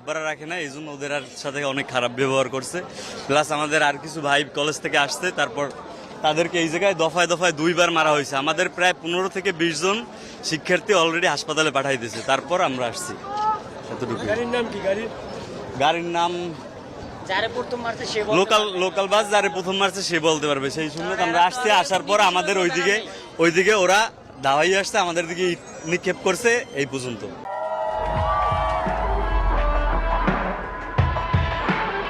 বাড়া রাখে না, এই জন্য ওদের সাথে অনেক খারাপ ব্যবহার করছে। প্লাস আমাদের আর কিছু ভাই কলেজ থেকে আসছে, তারপর তাদেরকে এই জায়গায় দফায় দফায় 2বার মারা হয়েছে। আমাদের প্রায় 15 থেকে 20 জন শিক্ষার্থী অলরেডি হাসপাতালে পাঠাই দিয়েছে, তারপর আমরা আসছি। এতটুকু। গাড়ির নাম লোকাল বাস, যারে প্রথম মারছে সে বলতে পারবে। সেই সময় আমরা আসছি, আসার পর আমাদের ওইদিকে ওরা ধাওয়াই আসছে, আমাদের দিকে নিক্ষেপ করছে, এই পর্যন্ত।